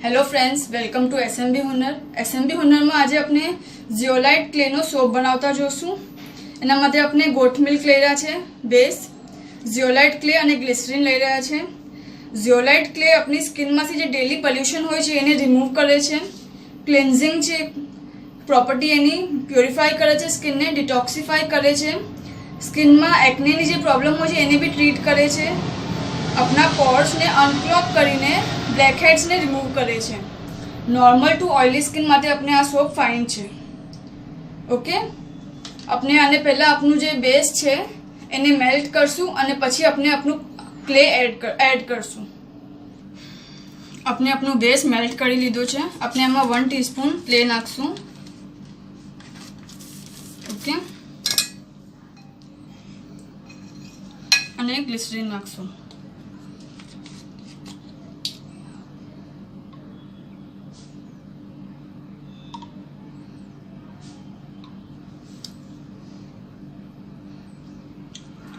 Hello friends, welcome to SMB Hunar. SMB Hunar में आज अपने जियोलाइट क्लेनो सोप बनावता जोशुं। एना माटे अपने गोट मिल्क लई रह्या छे बेस, जियोलाइट क्ले अने ग्लिसरीन लई रह्या छे। जियोलाइट क्ले अपनी स्किन मांथी जे डेली पोल्यूशन होय छे एने रिमूव करे छे। क्लेन्जिंग छे प्रॉपर्टी एनी प्योरिफाई करे छे, स्किन ने डिटॉक्सिफाई करे छे। स्किन में एक्नेनी जे प्रॉब्लम होय छे एने भी ट्रीट करे छे। अपना पोर्स ने अनक्लॉग करीने ब्लैकहेड्स ने रिमूव करे छे। नॉर्मल टू ऑयली स्किन माटे अपने आ सोप फाइन छे। ओके, अपने आने पहला अपनु जे बेस छे एने मेल्ट करशुं अने पछी अपने अपनु क्ले एड करशुं। अपने अपनु बेस मेल्ट करी लीधो छे। अपने आमां 1 टीस्पून क्ले नाखशुं। ओके, अने ग्लिसरीन नाखशुं।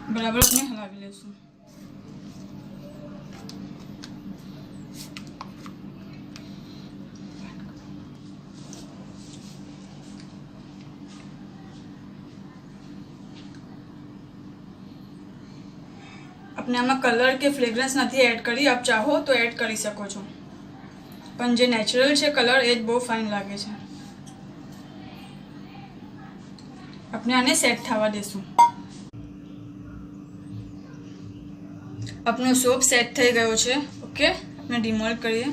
बराबर अपने हलावी लेशुं। अपने आमां कलर के फ्रेग्रन्स नहीं एड करी, आप चाहो तो एड करी सको छो, पण जे नेचरल छे कलर ए ज बहुत फाइन लागे छे। अपने आने सेट थवा देशुं। अपनो सोप सेट थई गयो छे। ओके, अपने डिमोल्ड करिए।